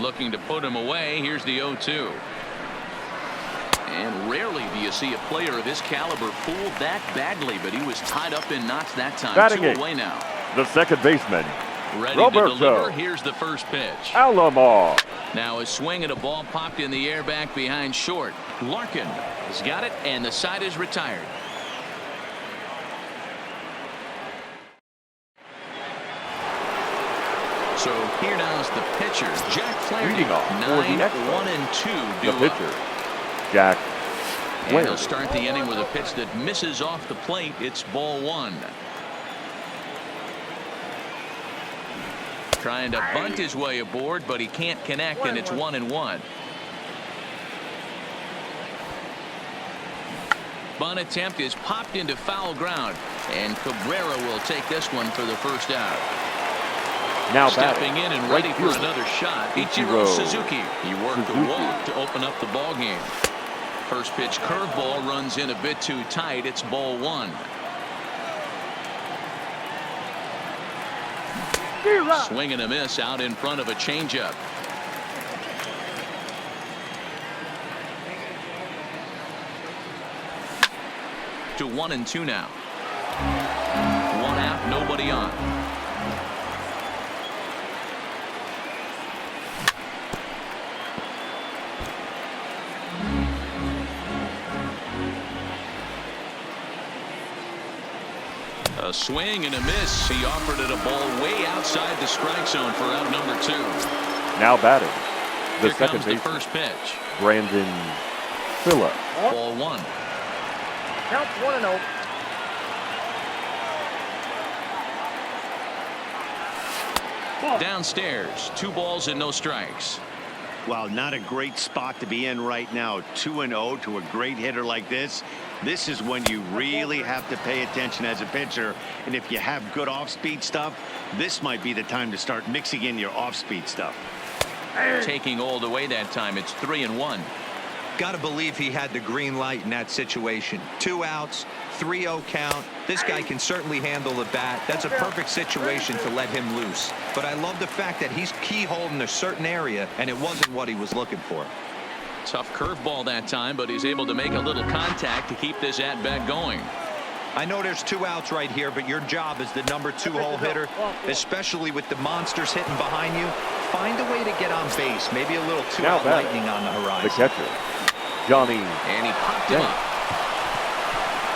looking to put him away. Here's the 0-2. And rarely do you see a player of his caliber fooled that badly, but he was tied up in knots that time. Batting 2 away now. The second baseman, ready Roberto. to deliver. Here's the first pitch. Alomar. Now a swing and a ball popped in the air back behind short. Larkin has got it, and the side is retired. So here now is the pitcher, Jack Flaherty. Leading off for the Expos. 1-2 The due pitcher, up. Jack And he'll Flaherty. start the inning with a pitch that misses off the plate. It's ball 1. Trying to bunt his way aboard, but he can't connect, and it's 1-1. Bunt attempt is popped into foul ground, and Cabrera will take this one for the first out. Now Stepping batting, in and right ready for fielder, another shot, Ichiro Ichiro Suzuki. He worked Suzuki. a walk to open up the ball game. First pitch curveball runs in a bit too tight. It's ball 1. Swing and a miss out in front of a changeup. To 1-2 now. 1 out, nobody on. A swing and a miss. He offered it a ball way outside the strike zone for out number 2. now batting, the Here second comes the baseman, first pitch. Brandon Phillips. Ball 1. Count 1-0. Downstairs, 2 balls and no strikes. Well, not a great spot to be in right now. 2-0 to a great hitter like this. This is when you really have to pay attention as a pitcher. And if you have good off-speed stuff, this might be the time to start mixing in your off-speed stuff. Taking all the way that time. It's 3-1. Got to believe he had the green light in that situation. 2 outs, 3-0 count. This guy can certainly handle the bat. That's a perfect situation to let him loose. But I love the fact that he's keyholed in a certain area, and it wasn't what he was looking for. Tough curveball that time, but he's able to make a little contact to keep this at-bat going. I know there's 2 outs right here, but your job as the number 2-hole hitter, especially with the monsters hitting behind you, find a way to get on base. Maybe a little 2-out lightning on the horizon. The catcher, Johnny. And he popped him up.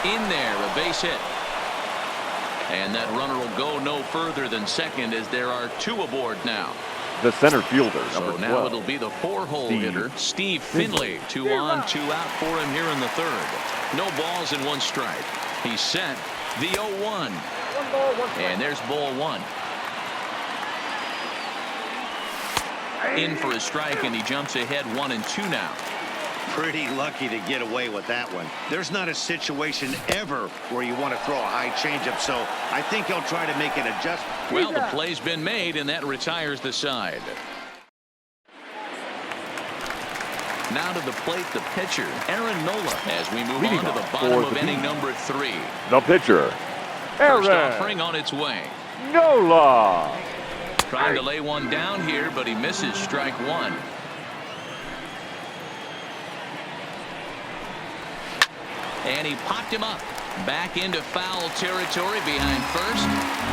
In there, a base hit. And that runner will go no further than second as there are 2 aboard now. The center fielder, So number now 12. it'll be the 4-hole Steve hitter, Steve Finley. 2 on, 2 out for him here in the 3rd. No balls and 1 strike. He's set. The 0-1. 1 ball, 1 strike. And there's ball 1. In for a strike, and he jumps ahead 1-2 now. Pretty lucky to get away with that one. There's not a situation ever where you want to throw a high changeup, so I think he'll try to make an adjustment. Well, the play's been made, and that retires the side. Now to the plate, the pitcher, Aaron Nola, as we move Leading on to the off bottom for of the inning team. number 3. The pitcher, First Aaron offering on its way. Nola. Trying to lay one down here, but he misses strike 1. And he popped him up. Back into foul territory behind first,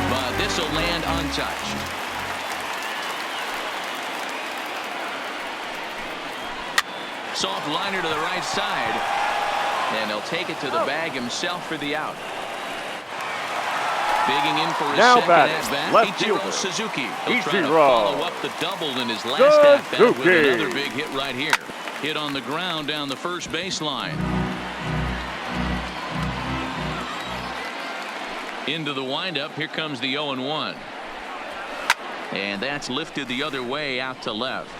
but this will land untouched. Soft liner to the right side, and he'll take it to the bag himself for the out. Digging in for his Now second batting, at-bat, left Ichiro fielder, Suzuki. He'll try to Ichiro follow up the double in his last at-bat with Suzuki. another big hit right here. Hit on the ground down the first baseline. Into the windup. Here comes the 0-1. And that's lifted the other way out to left.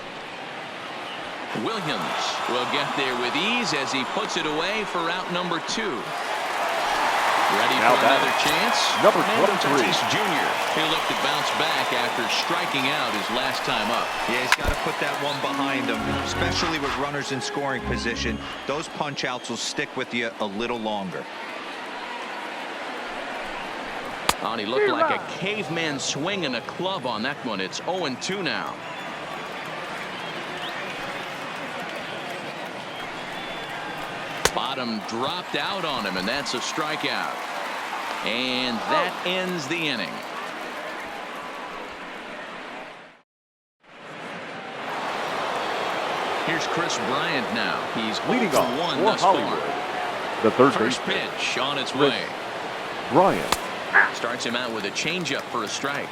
Williams will get there with ease as he puts it away for out number 2. Ready Now for another chance? number Fernando 23. Tatis Jr. He'll look to bounce back after striking out his last time up. Yeah, he's got to put that one behind him, especially with runners in scoring position. Those punch outs will stick with you a little longer. Oh, and he looked like a caveman swinging a club on that one. It's 0-2 now. Bottom dropped out on him, and that's a strikeout. And that ends the inning. Here's Chris Bryant now. He's Leading off 0-1 for thus far. Hollywood, the third First baseman, pitch on its Chris way. Bryant. Starts him out with a changeup for a strike.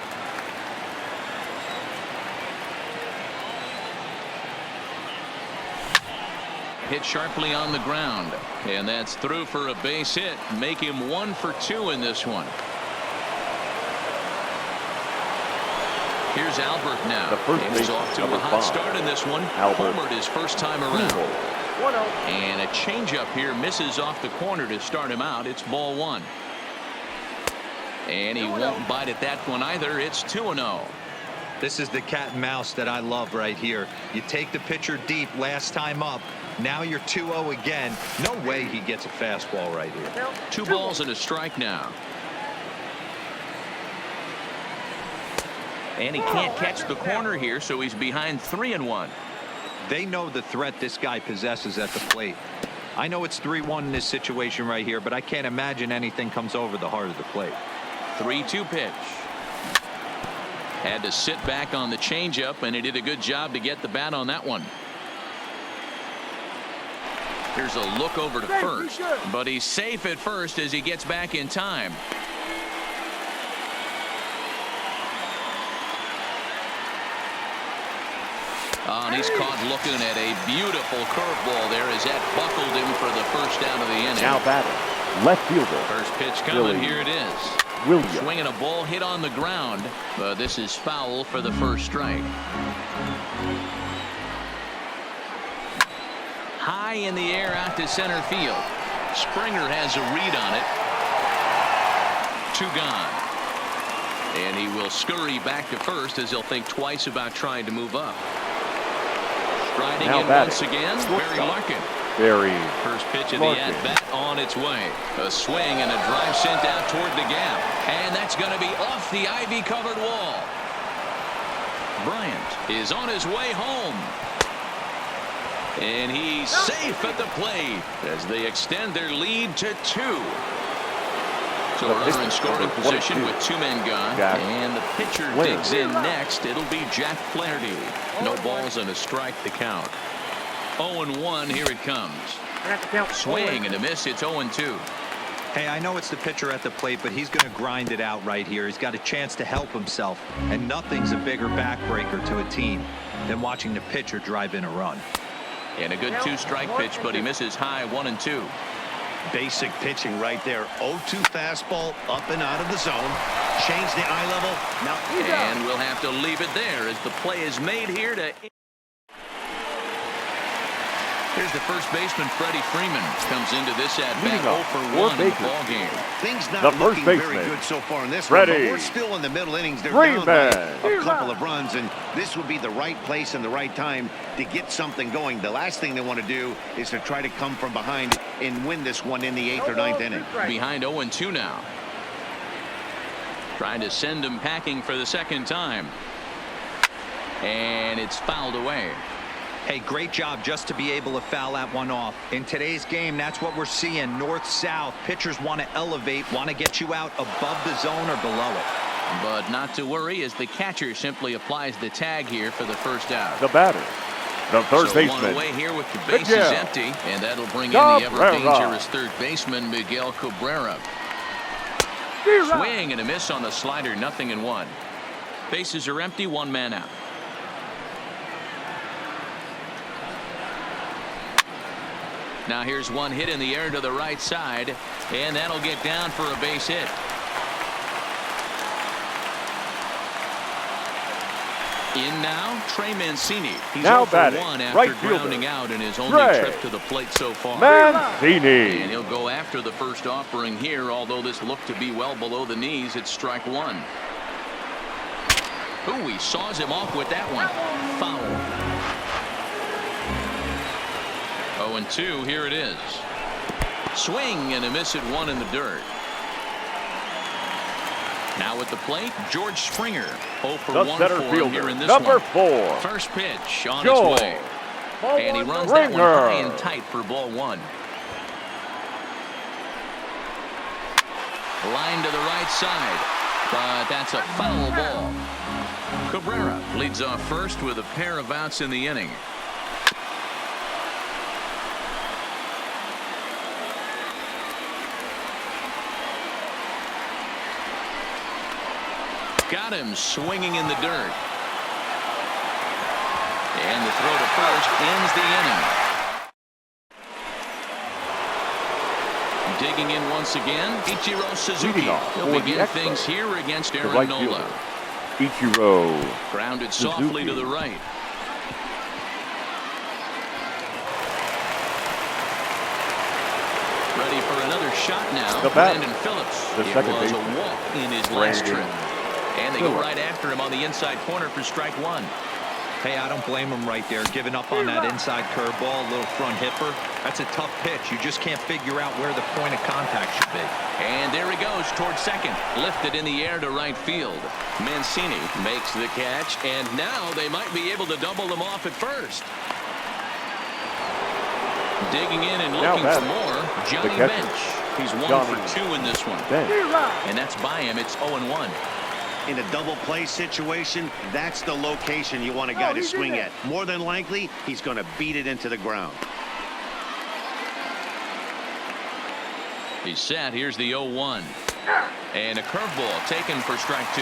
Hit sharply on the ground, and that's through for a base hit. Make him 1 for 2 in this one. Here's Albert now. The first He's baseman, off to a number hot 5. start in this one. Albert. Homered his first time around. 1-0. And a changeup here misses off the corner to start him out. It's ball 1. And he won't bite at that one either. It's 2-0. This is the cat and mouse that I love right here. You take the pitcher deep last time up. Now you're 2-0 again. No way he gets a fastball right here. 2 balls and a strike now. And he can't catch the corner here, so he's behind 3-1. They know the threat this guy possesses at the plate. I know it's 3-1 in this situation right here, but I can't imagine anything comes over the heart of the plate. 3-2 pitch. Had to sit back on the changeup, and he did a good job to get the bat on that one. Here's a look over to first, but he's safe at first as he gets back in time. And he's caught looking at a beautiful curveball there as that buckled him for the first out of the inning. Now batting, left fielder. First pitch coming. Here it is. Williams. Swinging a ball hit on the ground, but this is foul for the first strike. High in the air out to center field. Springer has a read on it. 2 gone. And he will scurry back to first as he'll think twice about trying to move up. Striding now in batting. once again, Barry Larkin. Barry First pitch of Larkin. the at-bat on its way. A swing and a drive sent out toward the gap. And that's going to be off the ivy-covered wall. Bryant is on his way home. And he's safe at the plate as they extend their lead to 2. So a runner in scoring position with 2 men gone. And the pitcher digs in next. It'll be Jack Flaherty. No balls and a strike to count. 0-1. Here it comes. Swing and a miss. It's 0-2. Hey, I know it's the pitcher at the plate, but he's going to grind it out right here. He's got a chance to help himself. And nothing's a bigger backbreaker to a team than watching the pitcher drive in a run. And a good 2-strike pitch, but he misses high 1-2. Basic pitching right there. 0-2 fastball up and out of the zone. Change the eye level. Now, and we'll have to leave it there as the play is made here to. Here's the first baseman, Freddie Freeman, comes into this at-bat 0 for 1 in the ball game. Things The not first looking baseman, very good so far in this Freddie one, but we're still in the middle innings. They're Freeman. down by a couple of runs, and this would be the right place and the right time to get something going. The last thing they want to do is to try to come from behind and win this one in the 8th or 9th inning. Behind 0-2 now. Trying to send him packing for the second time. And it's fouled away. Hey, great job just to be able to foul that one off. In today's game, that's what we're seeing. North-south. Pitchers want to elevate, want to get you out above the zone or below it. But not to worry as the catcher simply applies the tag here for the first out. the batter, the third So baseman, one away here with the bases Miguel empty, and that'll bring in the ever Cabrera. dangerous third baseman Miguel Cabrera. Swing and a miss on the slider, 0-1. Bases are empty, 1 man out. Now here's one hit in the air to the right side, and that'll get down for a base hit. In now, Trey Mancini. He's Now 0 for batting, 1 after right fielder, grounding out in his only Trey trip to the plate so far. Mancini. And he'll go after the first offering here, although this looked to be well below the knees. It's strike 1. Ooh, he saws him off with that one. Foul. 0-2, here it is. Swing and a miss at 1 in the dirt. Now at the plate, George Springer. 0 for The 1 center for him fielder, here in this number one. 4. First pitch on George its way. And he runs that one Springer. high and tight for ball 1. Line to the right side. But that's a foul ball. Cabrera leads off first with a pair of outs in the inning. Got him swinging in the dirt. And the throw to first ends the inning. Digging in once again, Ichiro Suzuki. He'll begin things here against Aaron Nola. Ichiro. Grounded softly to the right. Ready for another shot now. Brandon Phillips. The it second was baseman. a walk in his last trip. And they go right after him on the inside corner for strike one. Hey, I don't blame him right there, giving up on that inside curveball, a little front hipper. That's a tough pitch. You just can't figure out where the point of contact should be. And there he goes towards second. Lifted in the air to right field. Mancini makes the catch, and now they might be able to double them off at first. Digging in and looking for more, Johnny Bench. He's 1 for 2 in this one. And that's by him. It's 0-1. In a double play situation, that's the location you want a guy to swing at. More than likely, he's going to beat it into the ground. He's set. Here's the 0-1. And a curveball taken for strike two.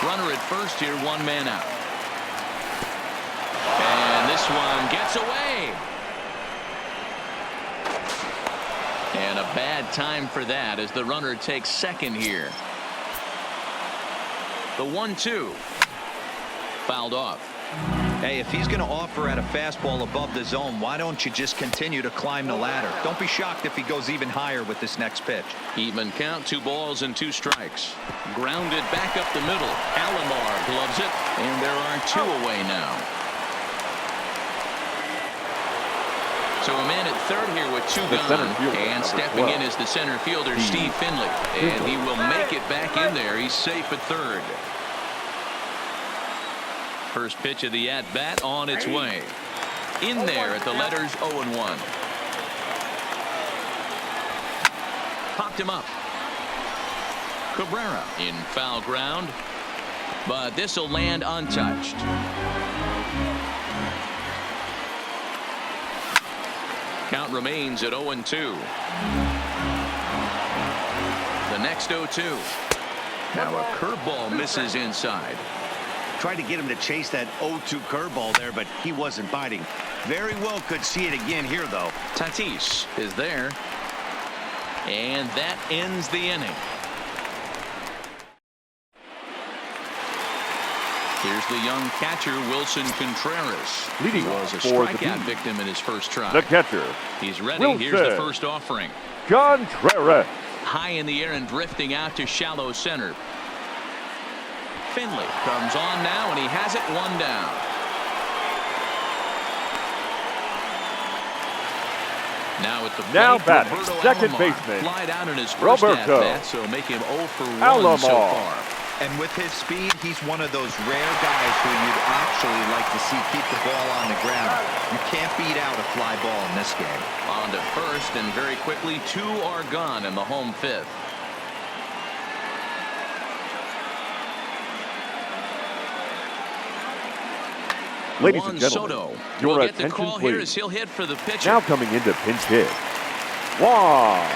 Runner at first here, one man out. And this one gets away. And a bad time for that as the runner takes second here. The 1-2. Fouled off. Hey, if he's going to offer at a fastball above the zone, why don't you just continue to climb the ladder? Don't be shocked if he goes even higher with this next pitch. Even count, 2 balls and 2 strikes. Grounded back up the middle. Alomar gloves it, and there are 2 away now. So a man at third here with 2 gone, and stepping in is the center fielder, Steve Finley. And he will make it back in there. He's safe at third. First pitch of the at-bat on its way. In there at the letters 0-1. Popped him up. Cabrera in foul ground, but this will land untouched. Count remains at 0-2. The next 0-2. Now a curveball misses inside. Tried to get him to chase that 0-2 curveball there, but he wasn't biting. Very well could see it again here, though. Tatis is there. And that ends the inning. Here's the young catcher, Wilson Contreras. Leading he was a for the strikeout team. victim in his first try. The catcher. He's ready. Wilson Here's the first offering. Contreras. High in the air and drifting out to shallow center. Finley comes on now, and he has it 1 down. Now at the plate, batting, Roberto second Alomar. baseman. Fly down in his first at-bat, so make him 0 for 1 Alomar. so far. And with his speed, he's one of those rare guys who you'd actually like to see keep the ball on the ground. You can't beat out a fly ball in this game. On to first, and very quickly, 2 are gone in the home 5th. Ladies Juan and gentlemen, Soto your will get the attention, call here please. as he'll hit for the pitcher. Now coming into pinch hit, Juan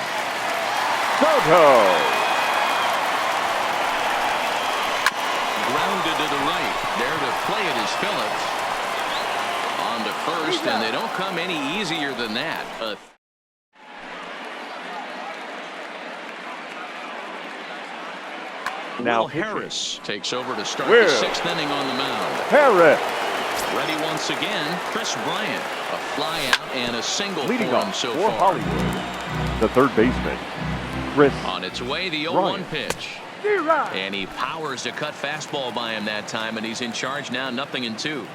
Soto. Grounded to the right. There to play it is Phillips. On to first, and they don't come any easier than that. Now Will Harris takes over to start Will the 6th inning on the mound. Harris. Ready once again, Chris Bryant. A fly out and a single Leading for him off so for far. Hollywood, the third baseman, Chris. On its way, the 0-1 Bryant. pitch. And he powers a cut fastball by him that time, and he's in charge now, 0-2.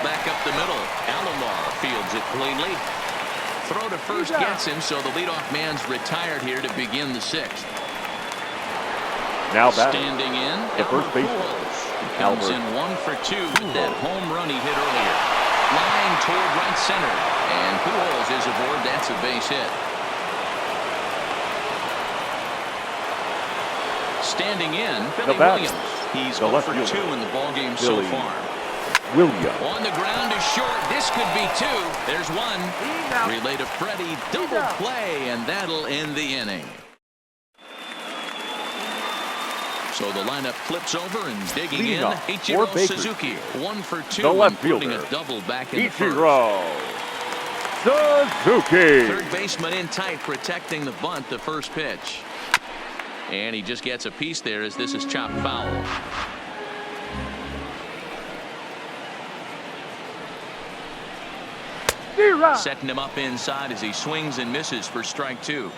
Back up the middle. Alomar fields it cleanly. Throw to first gets him, so the leadoff man's retired here to begin the 6th. Now batting, Standing in, the first baseman, Pujols comes Albert in 1 for 2 with that home run he hit earlier. Line toward right center, and Pujols is aboard. That's a base hit. standing in, Billy bat. Williams. He's The 0 left for 2 fielder. in the ballgame so Billy far. Williams. On the ground is short. This could be 2. There's 1. Relay to Freddie. Double play, and that'll end the inning. So the lineup flips over and digging Leading in. off, Ichiro for Bakersfield. Suzuki. 1 for 2, The left including fielder. a double back in the first. Ichiro Suzuki. Third baseman in tight, protecting the bunt, the first pitch. And he just gets a piece there as this is chopped foul. Setting him up inside as he swings and misses for strike 2.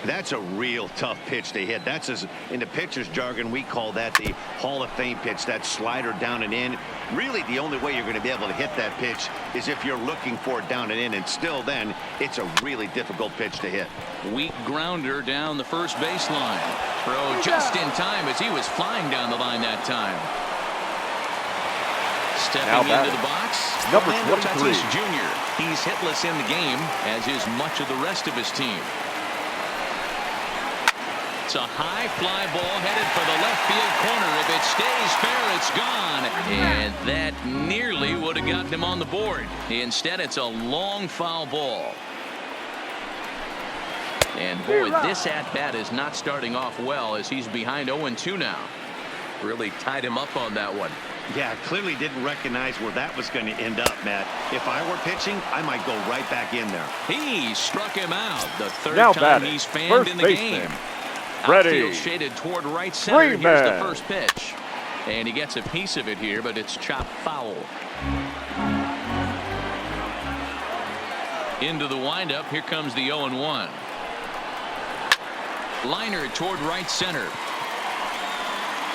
That's a real tough pitch to hit. That's in the pitcher's jargon, we call that the Hall of Fame pitch, that slider down and in. Really, the only way you're going to be able to hit that pitch is if you're looking for it down and in, and still then, it's a really difficult pitch to hit. Weak grounder down the first baseline. Throw just in time as he was flying down the line that time. Stepping into the box, number Fernando 23. Tatis Jr. He's hitless in the game, as is much of the rest of his team. It's a high fly ball headed for the left field corner. If it stays fair, it's gone. And that nearly would have gotten him on the board. Instead, it's a long foul ball. And boy, this at-bat is not starting off well as he's behind 0-2 now. Really tied him up on that one. Yeah, clearly didn't recognize where that was going to end up, Matt. If I were pitching, I might go right back in there. He struck him out. The third Now time batting, he's fanned first in the baseman, game. Freddie Outfield shaded toward right center. Here's the Freeman. first pitch. And he gets a piece of it here, but it's chopped foul. Into the windup. Here comes the 0-1. Liner toward right center.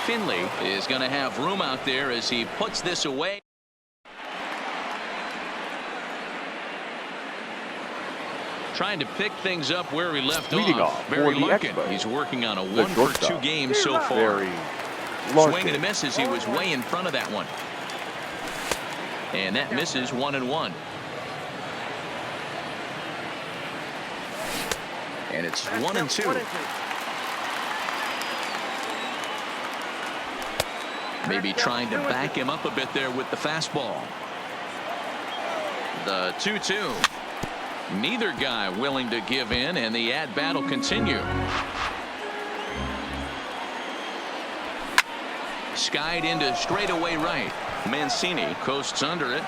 Finley is going to have room out there as he puts this away. Trying to pick things up where he left Leading off. off Barry for the Larkin. Expos. He's working on a The 1 for 2 shortstop. games so far. Barry Swing Larkin. and a miss as he was way in front of that one. And that misses 1-1. And it's 1-2. Maybe trying to back him up a bit there with the fastball. The 2-2. Neither guy willing to give in, and the at-bat will continue. Skied into straightaway right. Mancini coasts under it.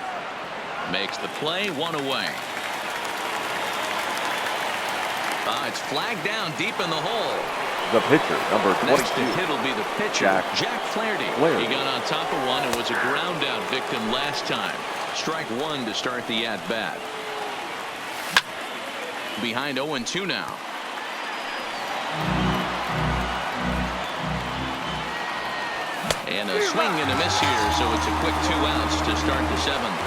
Makes the play, 1 away. It's flagged down deep in the hole. The pitcher, number 22. Next to hit will be the pitcher, Jack Flaherty. Flaherty. He got on top of one and was a ground out victim last time. Strike 1 to start the at-bat. Behind 0-2 now. And a swing and a miss here, so it's a quick 2 outs to start the 7th.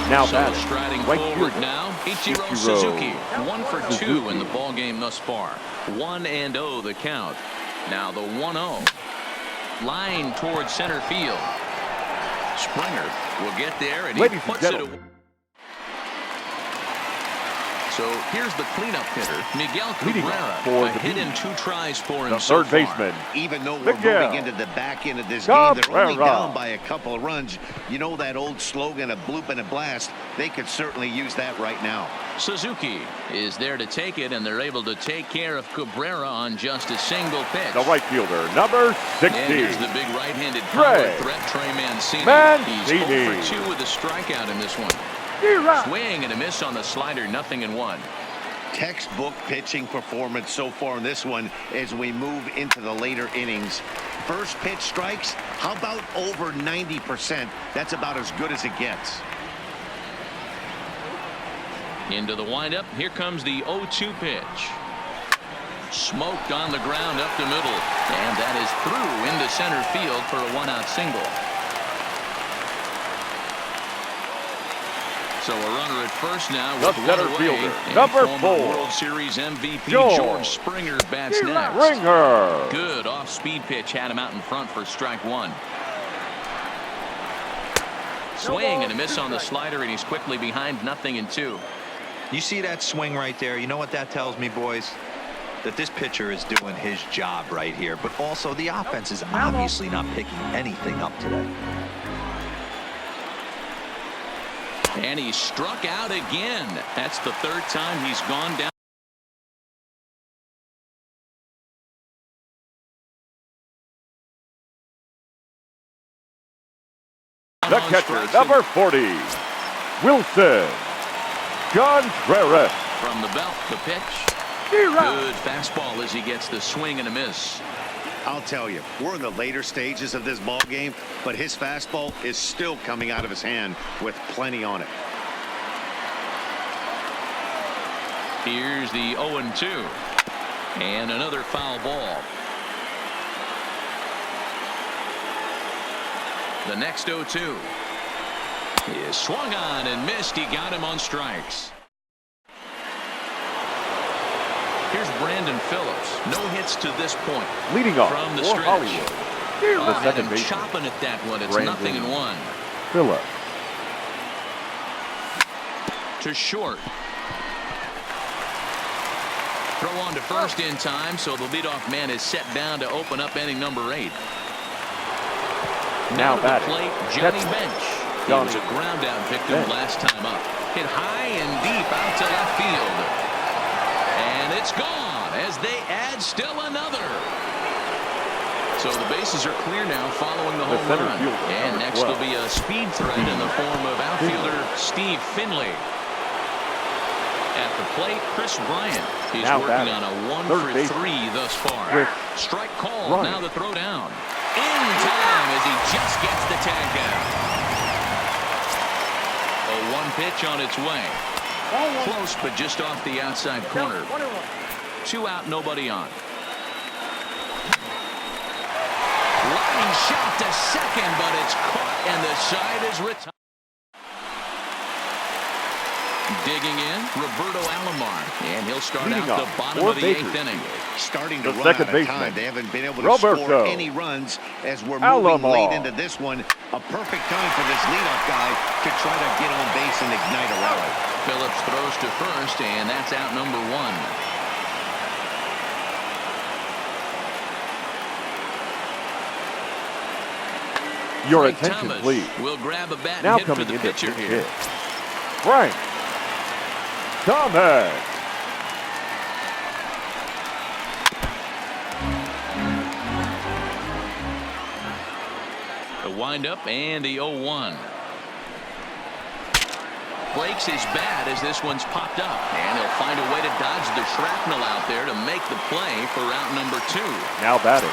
Now So batting, striding right forward fielder, now, Ichiro Ichiro Suzuki. 1 for 2 Suzuki. in the ball game thus far. 1-0 the count. Now the 1-0. Line towards center field. Springer will get there, and he Ladies and puts it gentlemen. away. So here's the cleanup hitter, Miguel Leading Cabrera. off for A the hit Bee. in 2 tries for him The so third far. baseman, Even though we're Miguel moving into the back end of this game, they're only Cabrera. down by a couple of runs. You know that old slogan, a bloop and a blast. They could certainly use that right now. Suzuki is there to take it, and they're able to take care of Cabrera on just a single pitch. the right fielder, number 60. And here's the big right-handed power Trey threat, Trey Mancini. Mancini. He's 0 for 2 with a strikeout in this one. Swing and a miss on the slider, 0-1. Textbook pitching performance so far in this one as we move into the later innings. First pitch strikes, how about over 90%? That's about as good as it gets. Into the windup. Here comes the 0-2 pitch. Smoked on the ground up the middle. And that is through into center field for a 1-out single. So a runner at first now with The 1 center away. fielder, And number former 4. World Series MVP George George Springer bats next. Springer. Good off-speed pitch had him out in front for strike 1. Swing and a miss on the slider, and he's quickly behind 0-2. You see that swing right there? You know what that tells me, boys? that this pitcher is doing his job right here, but also the offense is obviously not picking anything up today. And he struck out again. That's the third time he's gone down. The catcher, number 40, Wilson Contreras. From the belt, the pitch. Good fastball as he gets the swing and a miss. I'll tell you, we're in the later stages of this ball game, but his fastball is still coming out of his hand with plenty on it. Here's the 0-2. And another foul ball. The next 0-2 is swung on and missed. He got him on strikes. Here's Brandon Phillips. No hits to this point. Leading off from the for stretch. Hollywood. Oh, The had second him baseman, chopping at that one. It's Brandon 0-1. Phillips. To short. Throw on to first in time, so the leadoff man is set down to open up inning number 8. Now to the batting, plate, Johnny catcher, Bench. He Johnny was a ground out victim Bench. last time up. Hit high and deep out to left field. And it's gone as they add still another. So the bases are clear now following the home center run. fielder, And number next 12, will be a speed threat in the form of outfielder Steve Finley. At the plate, Chris Bryant. He's Now working batting, on a 1 third for baseman, 3 thus far. Chris Strike call. Bryant. Now the throw down. In time as he just gets the tag down. A 1 pitch on its way. Close, but just off the outside corner. 2 out, nobody on. Line shot to second, but it's caught, and the side is retired. Digging in, Roberto Alomar, and he'll start Leading out the off bottom for of the 8th Bakersfield. inning. Starting to The run second out of baseman, time. They haven't been able to Roberto score any runs as we're moving Alomar. late into this one. A perfect time for this leadoff guy to try to get on base and ignite a rally. Phillips throws to first, and that's out number 1. Your Frank attention, Thomas please. will grab a bat Now and hit for coming the into pitcher pitch here. hit, Frank Thomas. The windup and the 0-1. Breaks his bat as this one's popped up, and he'll find a way to dodge the shrapnel out there to make the play for route number 2. Now batting,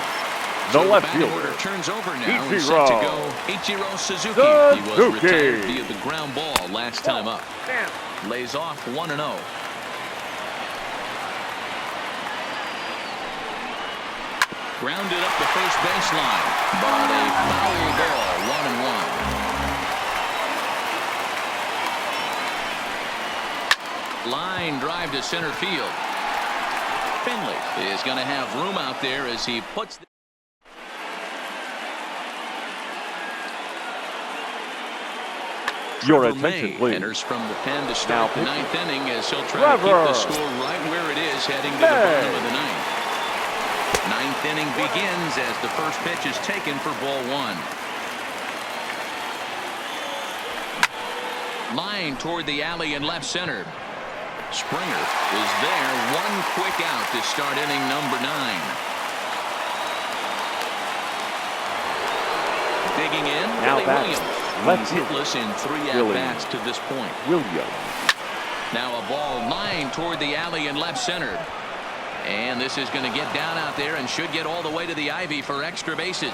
So the left batting order fielder, turns over now. And set to go Ichiro Suzuki. He was Suzuki. retired via the ground ball last time up. Lays off 1-0. Grounded up the first baseline, but a foul ball, 1-1. Line drive to center field. Finley is going to have room out there as he puts the your Trevor attention, May please. enters from the pen to Now start the pitching. 9th inning as he'll try to keep Trevor the score right where it is heading to the bottom of the 9th. 9th inning begins as the first pitch is taken for ball 1. Line toward the alley in left center. Springer is there. 1 quick out to start inning number 9. Digging in, Now Billy batting, Williams. left He's fielder, hitless in 3 Billy at-bats to this point. Williams. Now a ball line toward the alley in left center. And this is going to get down out there and should get all the way to the ivy for extra bases.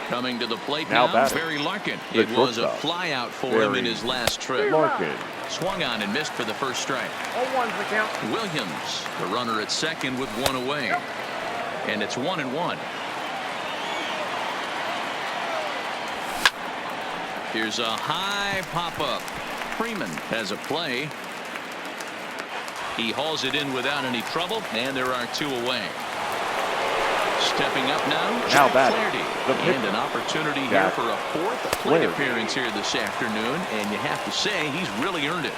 Coming to the plate Now now, batting, Barry Larkin. the It was a shortstop, fly out for him in Barry his last trip. Larkin. Swung on and missed for the first strike. 0-1's the count. Williams, the runner at second with 1 away. And it's 1-1. Here's a high pop-up. Freeman has a play. He hauls it in without any trouble, and there are 2 away. Stepping up now, Now Jack batting. Flaherty. The And pitcher. an opportunity here Jack for a fourth plate Flaherty. appearance here this afternoon, and you have to say he's really earned it.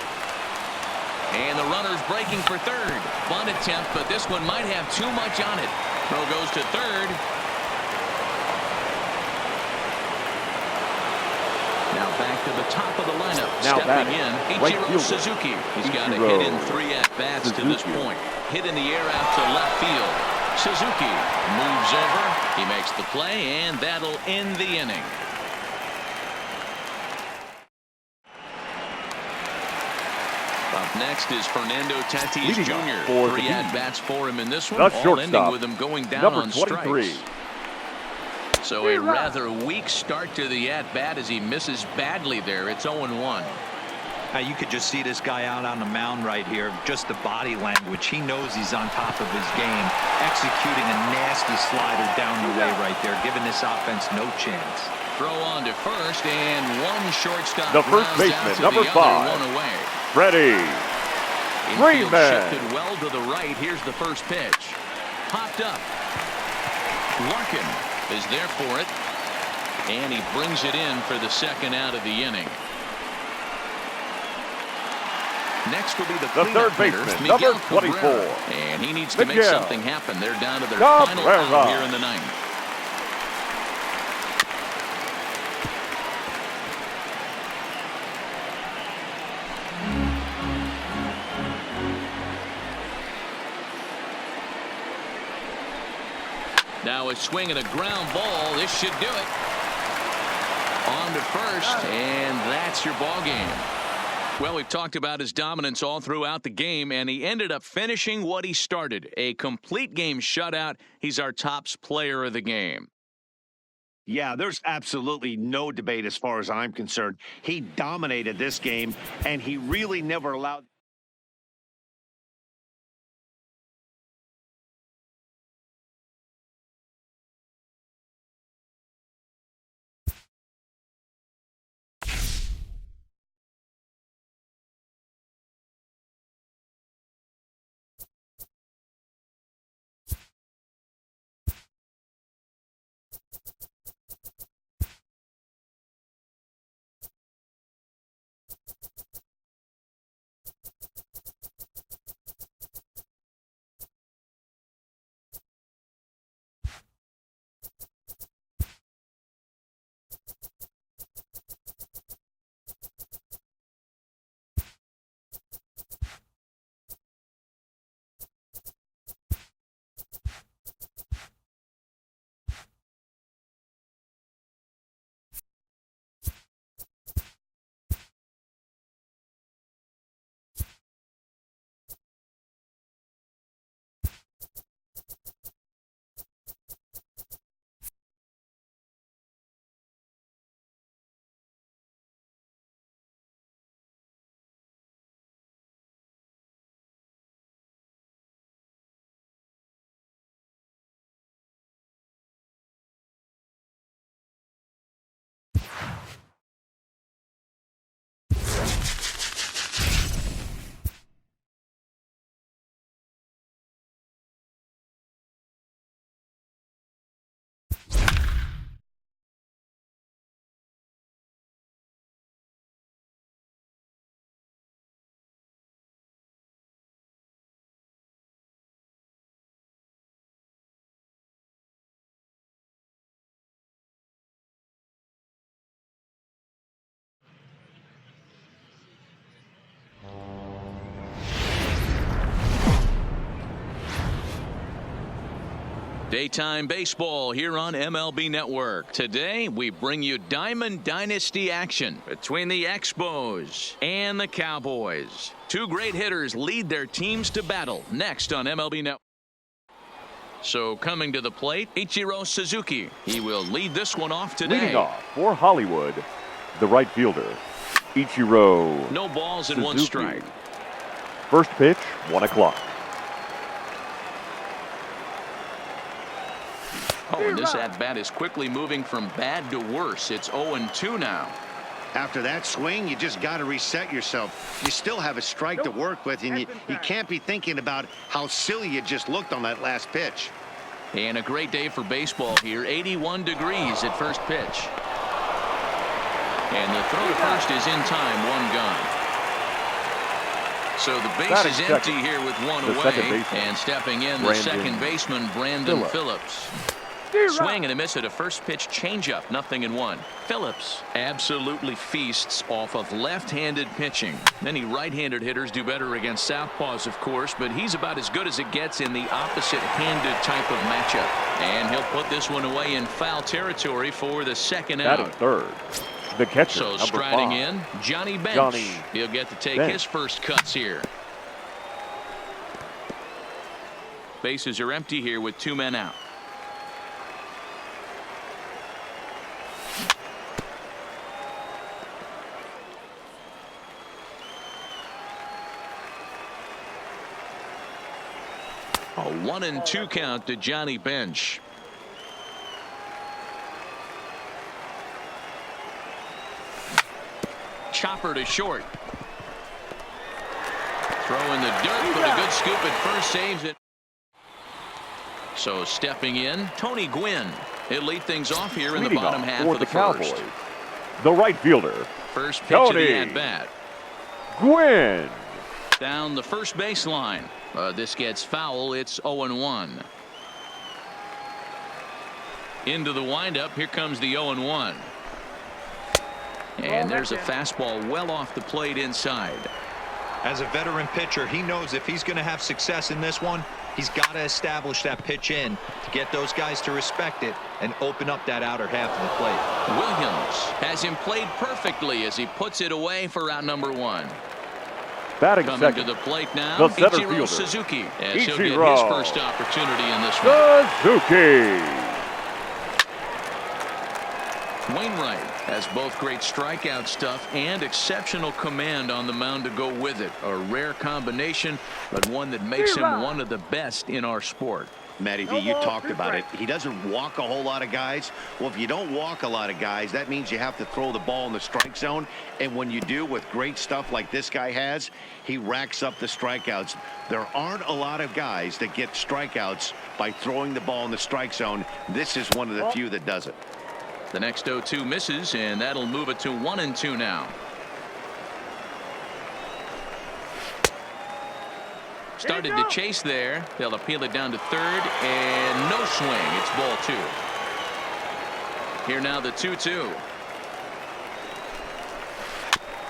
And the runner's breaking for third. Bunt attempt, but this one might have too much on it. Throw goes to third. Now back to the top of the lineup. Now Stepping batting. in, Right Ichiro fielder. Suzuki. He's got a Ichiro hit in 3 at-bats to this Suzuki. point. Hit in the air out to left field. Suzuki moves over. He makes the play, and that'll end the inning. Up next is Fernando Tatis Leading Jr. off for the 3 Bees. at-bats for him in this one. The All shortstop, ending with him going down number on 23. strikes. So a rather weak start to the at-bat as he misses badly there. It's 0-1. You could just see this guy out on the mound right here. Just the body language. He knows he's on top of his game. Executing a nasty slider down the way right there. Giving this offense no chance. Throw on to first, and one shortstop. The first rounds out baseman, to number the 5. other, one away. Freddie Infield Freeman. shifted well to the right. Here's the first pitch. Popped up. Larkin is there for it. And he brings it in for the second out of the inning. Next will be the third cleanup hitter, baseman, Miguel number 24. Cabrera. And he needs to make Miguel something happen. They're down to their Cabrera. final out here in the ninth. Now a swing and a ground ball. This should do it. On to first, and that's your ball game. Well, we've talked about his dominance all throughout the game, and he ended up finishing what he started. A complete game shutout. He's our tops player of the game. Yeah, there's absolutely no debate as far as I'm concerned. He dominated this game, and he really never allowed... Daytime baseball here on MLB Network. Today we bring you Diamond Dynasty action between the Expos and the Cowboys. Two great hitters lead their teams to battle next on MLB Network. So coming to the plate, Ichiro Suzuki. He will lead this one off today. Leading off for Hollywood, the right fielder, Ichiro. No balls and Suzuki. one strike. First pitch, 1 o'clock. Oh, and this at-bat is quickly moving from bad to worse. It's 0-2 now. After that swing, you just got to reset yourself. You still have a strike to work with, and you can't be thinking about how silly you just looked on that last pitch. And a great day for baseball here. 81 degrees at first pitch. And the throw to first is in time. One gone. So the base is empty here with one away. And stepping in, the second baseman, Brandon Phillips. Swing and a miss at a first pitch changeup. 0-1. Phillips absolutely feasts off of left-handed pitching. Many right-handed hitters do better against southpaws, of course, but he's about as good as it gets in the opposite-handed type of matchup. And he'll put this one away in foul territory for the second out. Batting third, the catcher. So striding in, Johnny Bench. He'll get to take his first cuts here. Bases are empty here with 2 men out. A 1-2 count to Johnny Bench. Chopper to short. Throw in the dirt, but a good scoop at first, saves it. So stepping in, Tony Gwynn. He'll lead things off here in the bottom half of the first. The right fielder. First pitch of the at-bat. Gwynn. Down the first baseline. This gets foul. It's 0-1. Into the windup. Here comes the 0-1. And there's a fastball well off the plate inside. As a veteran pitcher, he knows if he's going to have success in this one, he's got to establish that pitch in to get those guys to respect it and open up that outer half of the plate. Williams has him played perfectly as he puts it away for out number 1. Batting Coming second, to the plate now, the center Ichiro fielder, Suzuki, as he'll get his first opportunity in this one. Suzuki. Wainwright has both great strikeout stuff and exceptional command on the mound to go with it. A rare combination, but one that makes him one of the best in our sport. Matty V, you talked about it. He doesn't walk a whole lot of guys. Well, if you don't walk a lot of guys, that means you have to throw the ball in the strike zone. And when you do, with great stuff like this guy has, he racks up the strikeouts. There aren't a lot of guys that get strikeouts by throwing the ball in the strike zone. This is one of the few that does it. The next 0-2 misses, and that'll move it to 1-2 now. Started to chase there. They'll appeal it down to third, and no swing. It's ball 2. Here now the 2-2.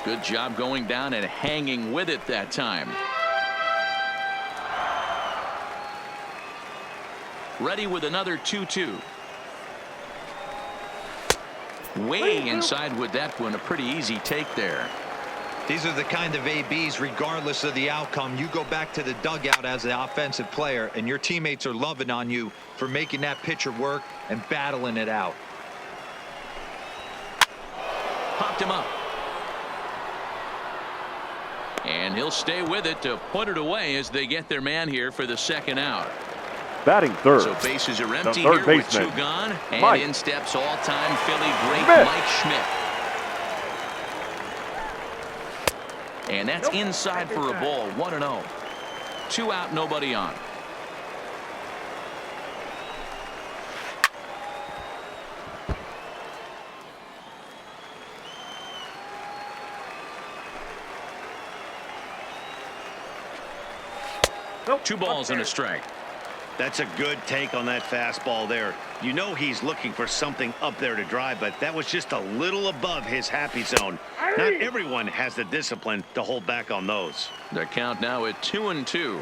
Good job going down and hanging with it that time. Ready with another 2-2. Way inside with that one. A pretty easy take there. These are the kind of ABs, regardless of the outcome. You go back to the dugout as an offensive player, and your teammates are loving on you for making that pitcher work and battling it out. Popped him up. And he'll stay with it to put it away as they get their man here for the second out. Batting third. So bases are empty third here with baseman, 2 gone. And Mike. in steps all-time Philly great Mike Schmidt. And that's inside for a ball. 1-0. 2 out, nobody on. Nope. 2 balls and a strike. That's a good take on that fastball there. You know he's looking for something up there to drive, but that was just a little above his happy zone. Not everyone has the discipline to hold back on those. The count now at 2-2.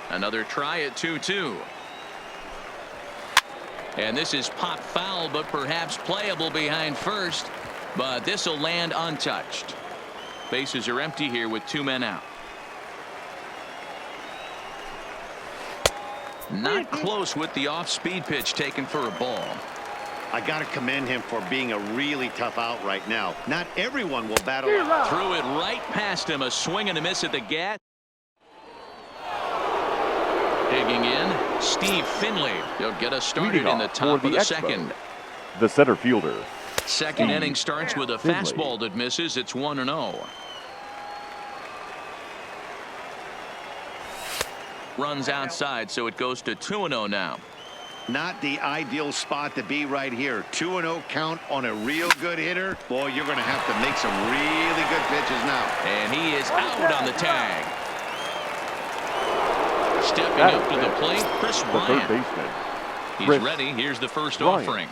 Another try at 2-2. And this is pop foul, but perhaps playable behind first. But this will land untouched. Bases are empty here with 2 men out. Not close with the off-speed pitch taken for a ball. I got to commend him for being a really tough out right now. Not everyone will battle. Threw it right past him. A swing and a miss at the gap. Digging in, Steve Finley. He'll get us started in the top of the second. The center fielder, Second inning starts with a fastball that misses. It's 1-0. Runs outside, so it goes to 2-0 now. Not the ideal spot to be right here. 2-0 count on a real good hitter. Boy, you're going to have to make some really good pitches now. And he is out on the tag. Stepping up to the plate, Chris Bryant. He's ready. Here's the first offering.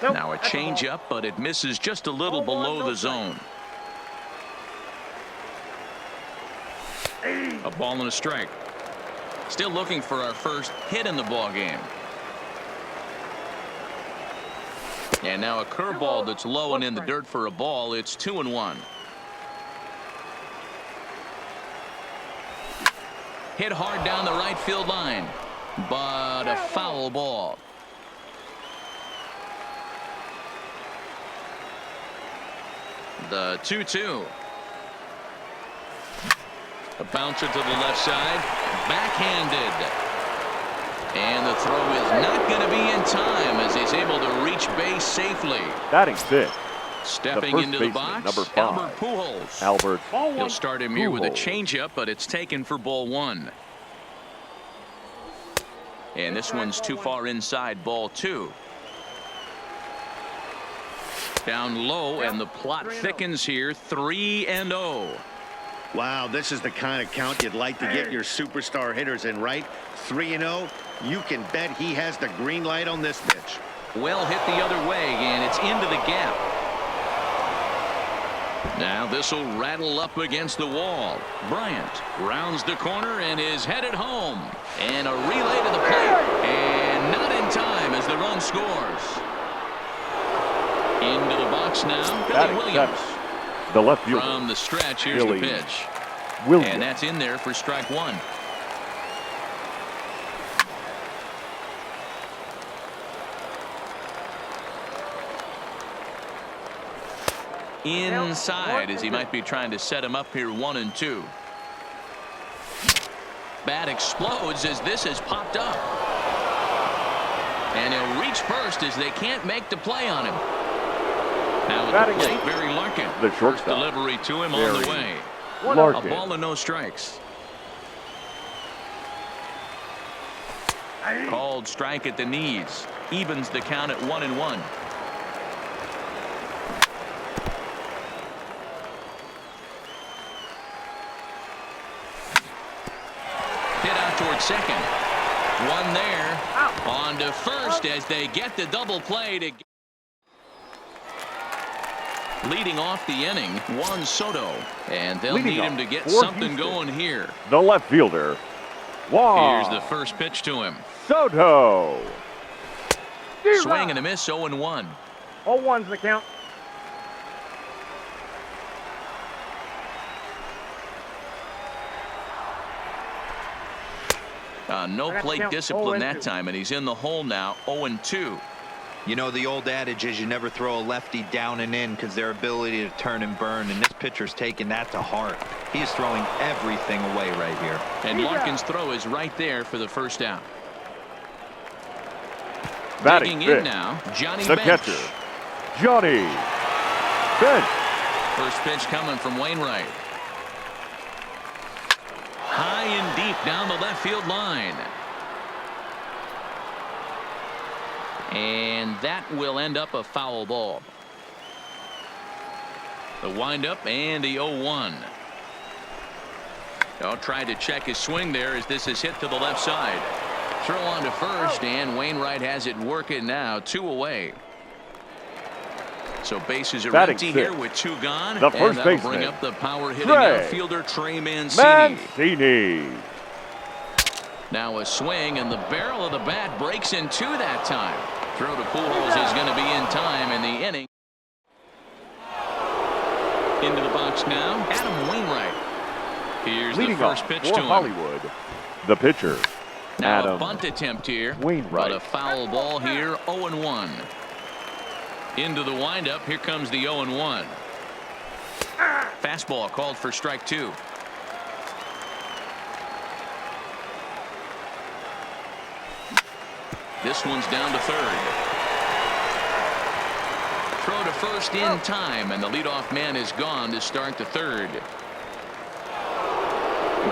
Now a changeup, but it misses just a little below the zone. A ball and a strike. Still looking for our first hit in the ball game. And now a curveball that's low and in the dirt for a ball. It's 2-1. Hit hard down the right field line, but a foul ball. The 2-2. A bouncer to the left side, backhanded. And the throw is not going to be in time as he's able to reach base safely. Batting fifth. Stepping into the box, number 5, Albert Pujols. He'll start him here with a changeup, but it's taken for ball 1. And this one's too far inside, ball 2. Down low, and the plot thickens here, 3-0. Wow, this is the kind of count you'd like to get your superstar hitters in, right? 3-0. You can bet he has the green light on this pitch. Well hit the other way, and it's into the gap. Now this will rattle up against the wall. Bryant rounds the corner and is headed home. And a relay to the plate. And not in time as the run scores. Into the box now, Billy Williams. The left fielder. From the stretch, here's the pitch. And that's in there for strike 1. Inside as he might be trying to set him up here, 1-2. Bat explodes as this has popped up. And he'll reach first as they can't make the play on him. Now at the plate, Barry Larkin. The shortstop. Delivery to him on the way. Larkin. A ball and no strikes. Called strike at the knees. Evens the count at 1-1. Hit out towards second. One there. On to first as they get the double play to. Leading off the inning, Juan Soto. And they'll need him to get something going here. The left fielder, Juan. Here's the first pitch to him. Soto. Swing and a miss, 0-1. 0-1's the count. No plate discipline that time, and he's in the hole now, 0-2. You know, the old adage is you never throw a lefty down and in because their ability to turn and burn, and this pitcher's taking that to heart. He's throwing everything away right here. And Larkin's throw is right there for the first out. Batting in now, Johnny the Bench. catcher, Johnny Bench. First pitch coming from Wainwright. High and deep down the left field line. And that will end up a foul ball. The windup and the 0-1. Tried to check his swing there as this is hit to the left side. Throw on to first, and Wainwright has it working now, 2 away. So bases are empty here with 2 gone. The first baseman. Bring up the power hitting outfielder Trey Mancini. Now a swing, and the barrel of the bat breaks in 2 that time. Throw to Pujols is going to be in time in the inning. Into the box now, Adam Wainwright. Here's the first pitch to him. Hollywood, the pitcher. Now Adam a bunt attempt here. Wainwright. But a foul ball here, 0-1. Into the windup, here comes the 0-1. Fastball called for strike 2. This one's down to third. first in time, and the leadoff man is gone to start the third.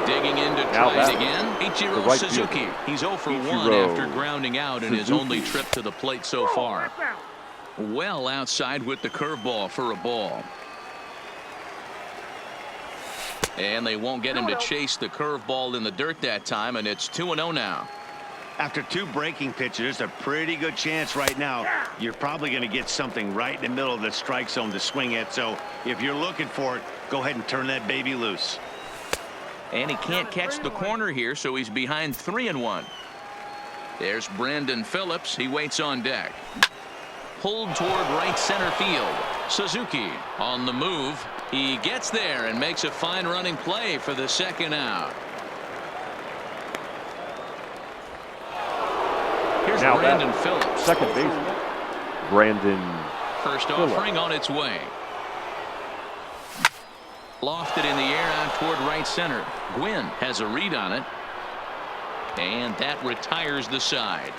Digging in to try it again, Ichiro Suzuki. He's 0 for 1 after grounding out in his only trip to the plate so far. Well outside with the curveball for a ball. And they won't get him to chase the curveball in the dirt that time, and it's 2-0 now. After 2 breaking pitches, there's a pretty good chance right now you're probably going to get something right in the middle of the strike zone to swing at. So if you're looking for it, go ahead and turn that baby loose. And he can't catch the corner here, so he's behind 3-1. There's Brandon Phillips. He waits on deck. Pulled toward right center field. Suzuki on the move. He gets there and makes a fine running play for the second out. Here's Now Brandon Phillips. Second baseman, Brandon First Phillips. offering on its way. Lofted in the air out toward right center. Gwynn has a read on it. And that retires the side.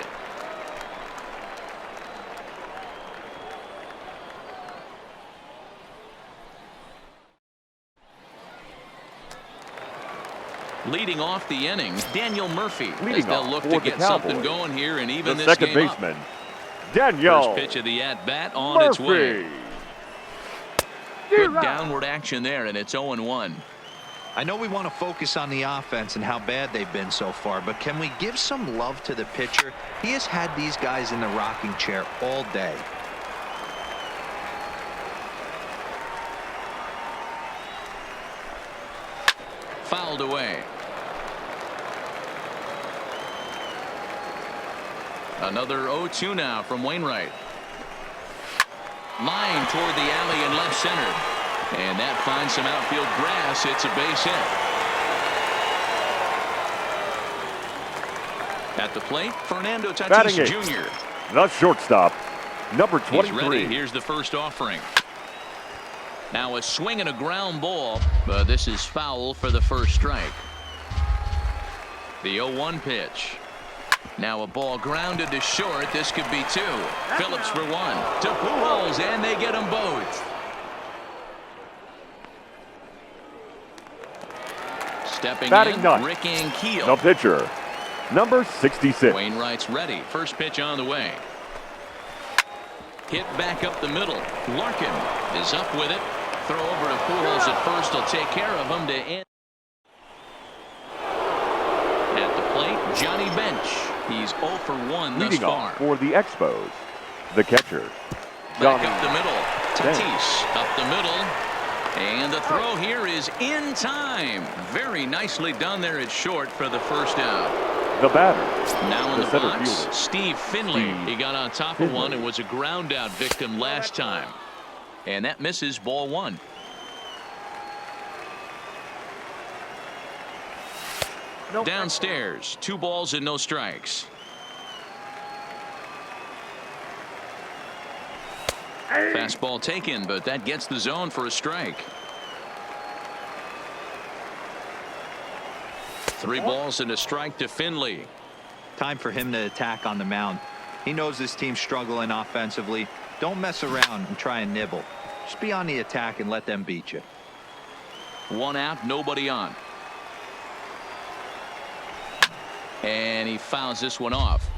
Leading off the inning, Daniel Murphy, as they'll look to get something going here and even the this second game baseman, up. Daniel First pitch of the at-bat on its way. Good downward action there, and it's 0-1. I know we want to focus on the offense and how bad they've been so far, but can we give some love to the pitcher? He has had these guys in the rocking chair all day. Fouled away. Another 0-2 now from Wainwright. Line toward the alley in left center. And that finds some outfield grass. It's a base hit. At the plate, Fernando Tatis Jr. The shortstop, number He's 23. ready. Here's the first offering. Now a swing and a ground ball, but this is foul for the first strike. The 0-1 pitch. Now a ball grounded to short. This could be 2. Phillips for 1. To Pujols, and they get them both. Stepping in, Rick Ankiel. The pitcher, number 66. Wainwright's ready. First pitch on the way. Hit back up the middle. Larkin is up with it. Throw over to Pujols at first. He'll take care of him to end. At the plate, Johnny Bench. He's 0 for 1 thus far. For the Expos, the catcher, back up the middle. Tatis up the middle. And the throw here is in time. Very nicely done there at short for the first out. The batter, now in the box, fielder, Steve Finley. He got on top of one and was a ground out victim last time. And that misses, ball 1. Downstairs, 2 balls and no strikes. Fastball taken, but that gets the zone for a strike. 3 balls and a strike to Finley. Time for him to attack on the mound. He knows this team's struggling offensively. Don't mess around and try and nibble. Just be on the attack and let them beat you. 1 out, nobody on. And he fouls this one off.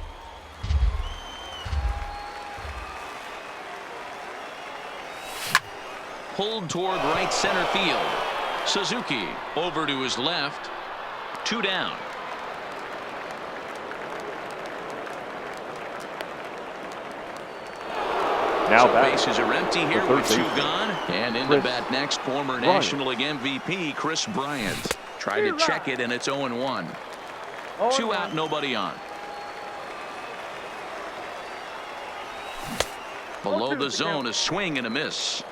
Pulled toward right center field. Suzuki over to his left. 2 down. Now so bases are empty here with 2 gone. And in the bat next, former National League MVP Chris Bryant. Tried to check it, and it's 0-1. 2 out, nobody on. Below the zone, a swing and a miss.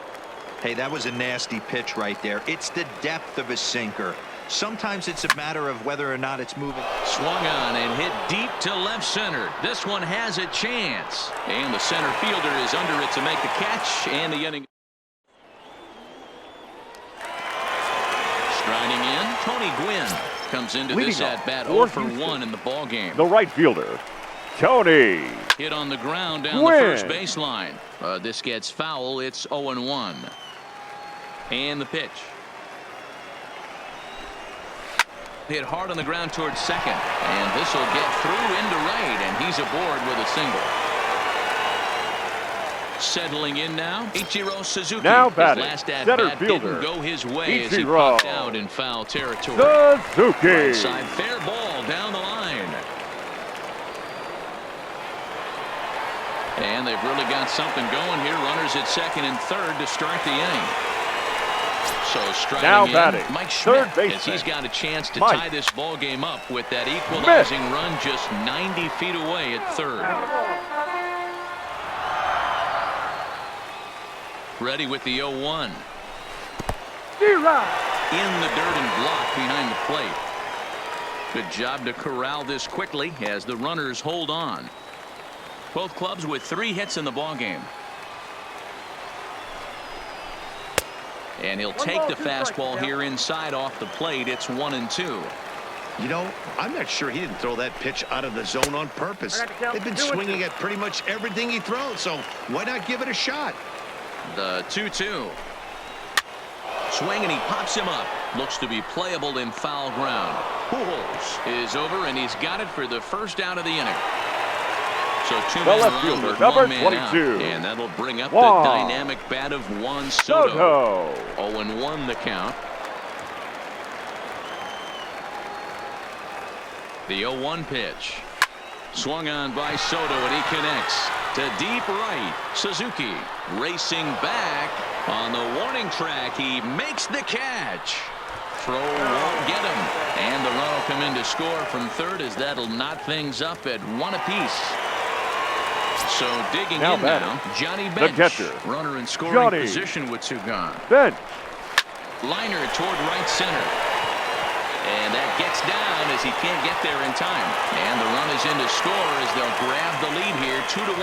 Hey, that was a nasty pitch right there. It's the depth of a sinker. Sometimes it's a matter of whether or not it's moving. Swung on and hit deep to left center. This one has a chance. And the center fielder is under it to make the catch. And the inning. Striding in, Tony Gwynn comes into this at bat 0 for 1 in the ball game. The right fielder, Tony. Hit on the ground down the first baseline. This gets foul. It's 0-1. And the pitch. Hit hard on the ground towards second. And this will get through into right. And he's aboard with a single. Settling in now, Ichiro Suzuki. Now batting, his last center at-bat fielder, didn't go his way as he Ichiro popped out in foul territory. Suzuki. Right side, fair ball down the line. And they've really got something going here. Runners at second and third to start the inning. So striking now in, batting, Mike Schmidt, third baseman, as he's got a chance to Mike tie this ball game up with that equalizing run just 90 feet away at third. Ready with the 0-1. In the dirt and blocked behind the plate. Good job to corral this quickly as the runners hold on. Both clubs with 3 hits in the ball game. And he'll take the fastball here inside off the plate. It's 1-2. You know, I'm not sure he didn't throw that pitch out of the zone on purpose. They've been swinging at pretty much everything he throws, so why not give it a shot? The 2-2. Swing, and he pops him up. Looks to be playable in foul ground. Pujols is over, and he's got it for the first out of the inning. So two men left around fielder, with number 1 man 22. out, and that'll bring up the dynamic bat of Juan Soto. 0-1 the count. The 0-1 pitch. Swung on by Soto, and he connects to deep right. Suzuki racing back on the warning track. He makes the catch. Throw won't get him. And the run will come in to score from third, as that'll knot things up at 1 apiece. So digging in now, Johnny Bench. The catcher, runner in scoring position with 2 gone. Bench. Liner toward right center. And that gets down as he can't get there in time. And the run is in to score as they'll grab the lead here, 2-1.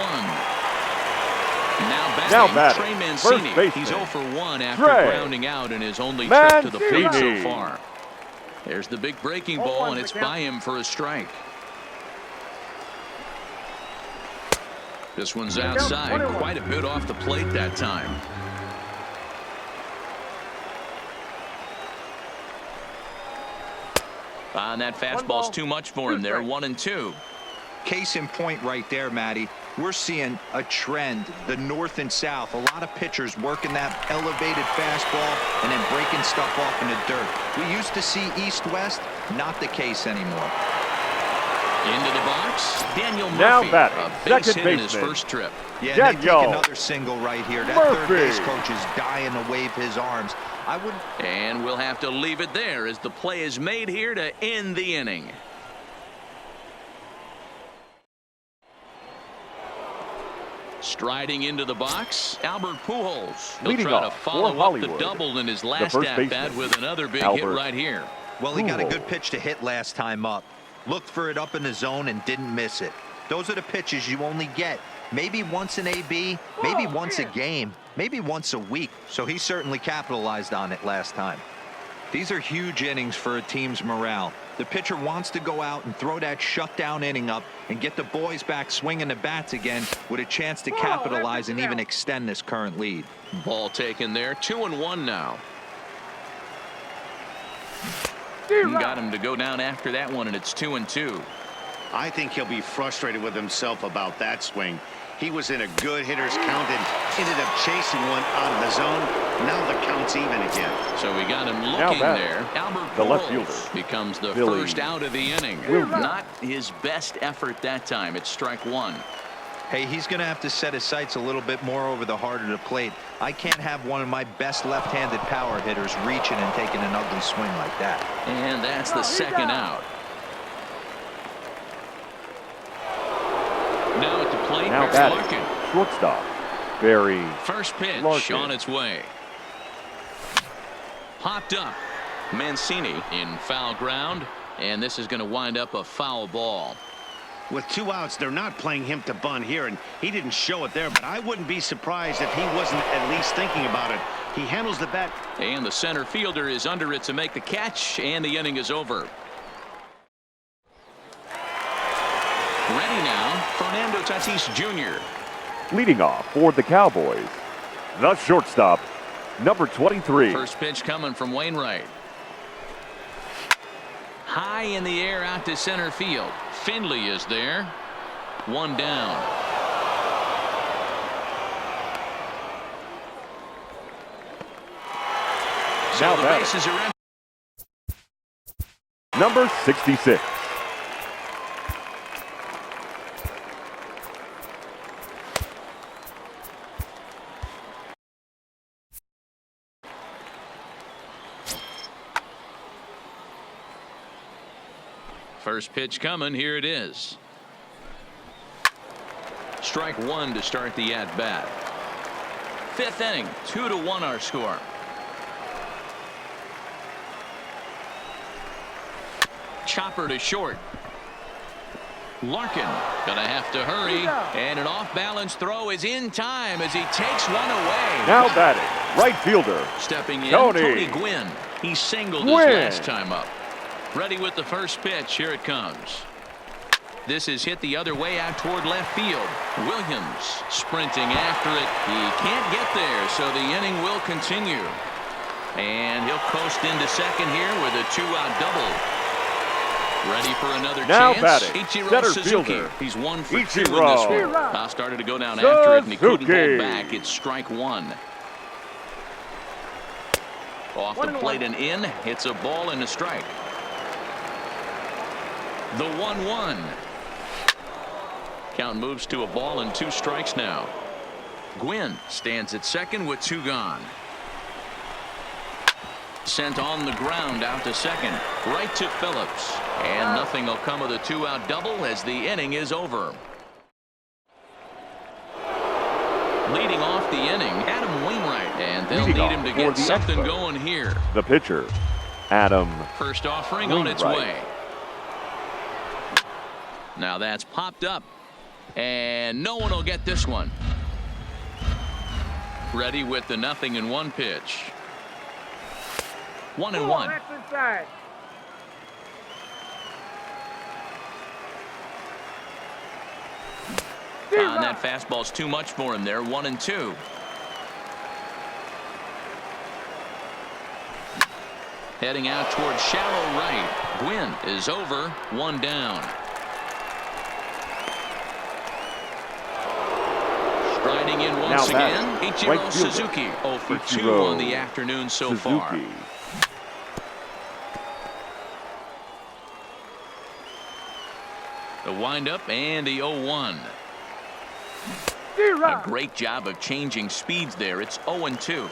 Now batting, Trey Mancini. He's 0 for 1 after grounding out in his only trip to the plate so far. There's the big breaking ball, and it's by him for a strike. This one's outside, quite a bit off the plate that time. And that fastball's too much for him there, 1-2. Case in point right there, Matty. We're seeing a trend, the north and south. A lot of pitchers working that elevated fastball and then breaking stuff off in the dirt. We used to see east-west, not the case anymore. Into the box, Daniel Murphy. Now batting, a base second hit in his baseman. first trip. Yeah, they take another single right here. That third base coach is dying to wave his arms. I wouldn't. And we'll have to leave it there as the play is made here to end the inning. Striding into the box, Albert Pujols. He'll Leading try to off follow up the double in his last at-bat with another big hit right here. Well, he got a good pitch to hit last time up. Looked for it up in the zone and didn't miss it. Those are the pitches you only get maybe once in AB, maybe once a game, maybe once a week. So he certainly capitalized on it last time. These are huge innings for a team's morale. The pitcher wants to go out and throw that shutdown inning up and get the boys back swinging the bats again with a chance to capitalize and even extend this current lead. Ball taken there, 2-1 now. Got him to go down after that one, and it's 2-2. I think he'll be frustrated with himself about that swing. He was in a good hitter's count and ended up chasing one out of the zone. Now the count's even again. So we got him looking there. Albert the left Pujols fielder becomes the Billy first out of the inning. Not his best effort that time. It's strike 1. Hey, he's going to have to set his sights a little bit more over the heart of the plate. I can't have one of my best left-handed power hitters reaching and taking an ugly swing like that. And that's the second out. Now at the plate, now batting, shortstop, Barry. First pitch Larkin. on its way. Popped up. Mancini in foul ground, and this is going to wind up a foul ball. With 2 outs, they're not playing him to bunt here, and he didn't show it there, but I wouldn't be surprised if he wasn't at least thinking about it. He handles the bat. And the center fielder is under it to make the catch, and the inning is over. Ready ready now, Fernando Tatis Jr. Leading off for the Cowboys, the shortstop, number 23. First pitch coming from Wainwright. High in the air out to center field. Finley is there. One down. So the bases are empty. Number 66. First pitch coming. Here it is. Strike one to start the at-bat. Fifth inning, 2-1 our score. Chopper to short. Larkin gonna have to hurry, and an off-balance throw is in time as he takes one away. Now batting, right fielder, stepping in, Tony Gwynn. He singled his last time up. Ready with the first pitch. Here it comes. This is hit the other way out toward left field. Williams sprinting after it. He can't get there, so the inning will continue. And he'll coast into second here with a 2-out double. Ready for another now chance. Batting, Ichiro center Suzuki. fielder. He's 1 for 2 in this Ichiro. one. Foul started to go down after it, and he couldn't Suzuki. pull back. It's strike one. Off the plate and in. It's a ball and a strike. The 1-1. Count moves to a ball and 2 strikes now. Gwynn stands at second with 2 gone. Sent on the ground out to second. Right to Phillips. And nothing will come of the 2-out double as the inning is over. Leading off the inning, Adam Wainwright. And they'll need him to get something going here. The pitcher, Adam First offering Wainwright. on its way. Now that's popped up. And no one will get this one. Ready with the 0-1 pitch. 1-1. That's inside. And that fastball's too much for him there. 1-2. Heading out towards shallow right. Gwynn is over. 1 down. Striding in once again, Ichiro right Suzuki. 0 for 2 Ichiro on the afternoon so Suzuki. far. The windup and the 0-1. A great job of changing speeds there. It's 0-2.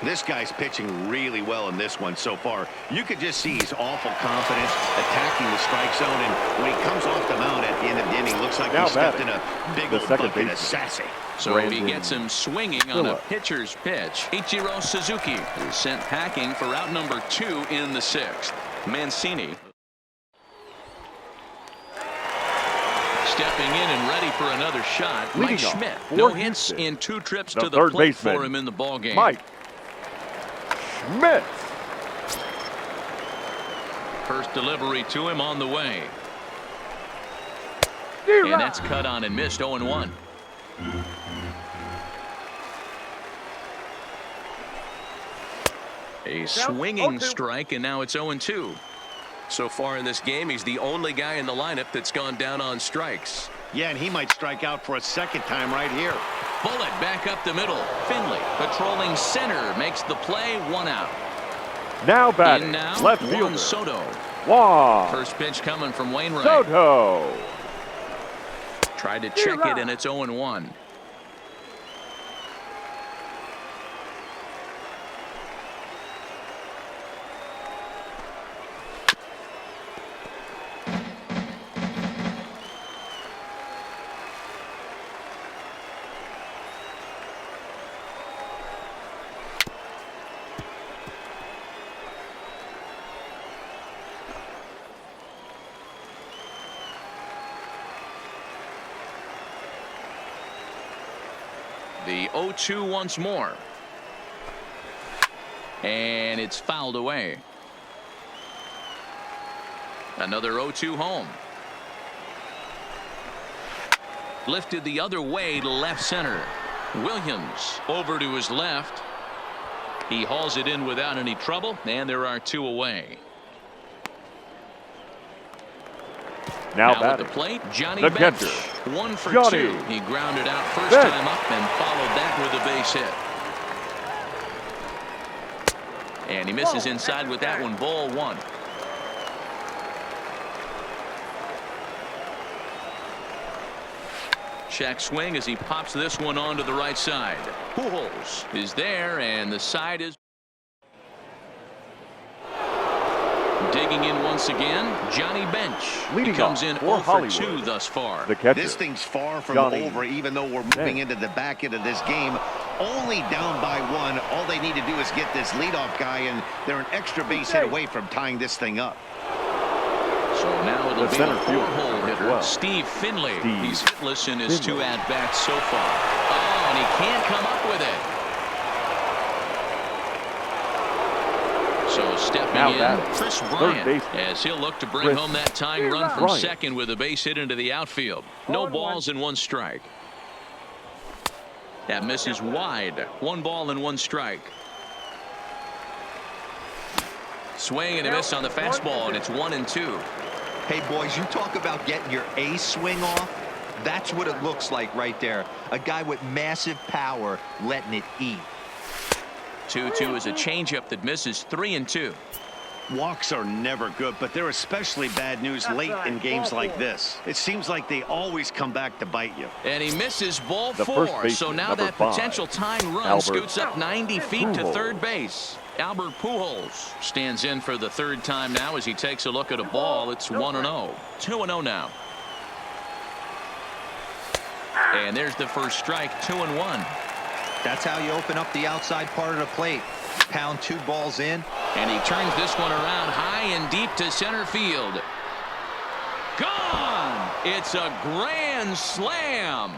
This guy's pitching really well in this one so far. You could just see he's awful confident attacking the strike zone, and when he comes off the mound at the end of the inning, looks like he stepped in a big old bucket of sassy. So he gets him swinging on a pitcher's pitch. Ichiro Suzuki is sent packing for out number 2 in the 6th. Mancini stepping in and ready for another shot. Mike Schmidt. No hits in 2 trips to the plate for him in the ballgame. Mike Schmidt. First delivery to him on the way. And that's cut on and missed. 0-1. A swinging strike, and now it's 0-2. So far in this game, he's the only guy in the lineup that's gone down on strikes. Yeah, and he might strike out for a second time right here. Bullet back up the middle. Finley patrolling center makes the play. 1 out. Now batting, now, left Juan fielder, Soto. Juan First pitch coming from Wainwright. Soto. Tried to check it, and it's 0-1. The 0-2 once more. And it's fouled away. Another 0-2 home. Lifted the other way to left center. Williams over to his left. He hauls it in without any trouble, and there are 2 away. Now at batting, the plate, Johnny the Bench. catcher, 1 for Johnny 2. He grounded out first Bench. time up and followed that with a base hit. And he misses inside with that one. Ball 1. Check swing as he pops this one onto the right side. Pujols is there, and the side is digging in once again. Johnny Bench. Leading he comes off in for 0 for Hollywood. 2 thus far. The catcher, This thing's far from Johnny over, even though we're moving Bench. into the back end of this game. Only down by 1. All they need to do is get this leadoff guy, and they're an extra base hit away from tying this thing up. So now it'll The be center a fielder 4-hole as hitter, well. Steve Finley. Steve He's hitless in his 2 Finley. at-bats so far. Oh, and he can't come up with it. So stepping Now in, batting, Chris third Bryant, baseman, as he'll look to bring Chris home that tying run from Bryant. second with a base hit into the outfield. No 0-1. balls and 1 strike. That misses wide. 1 ball and 1 strike. Swing and a miss on the fastball, and it's 1-2. Hey, boys, you talk about getting your ace swing off. That's what it looks like right there. A guy with massive power letting it eat. 2-2 is a changeup that misses. 3-2. Walks are never good, but they're especially bad news late in games like this. It seems like they always come back to bite you. And he misses ball The 4. first baseman, So now number that 5, potential tying run Albert scoots up 90 feet to Pujols. third base. Albert Pujols stands in for the 3rd time now as he takes a look at a ball. It's 1-0. 2-0 now. And there's the first strike. 2-1. That's how you open up the outside part of the plate. Pound 2 balls in. And he turns this one around high and deep to center field. Gone! It's a grand slam.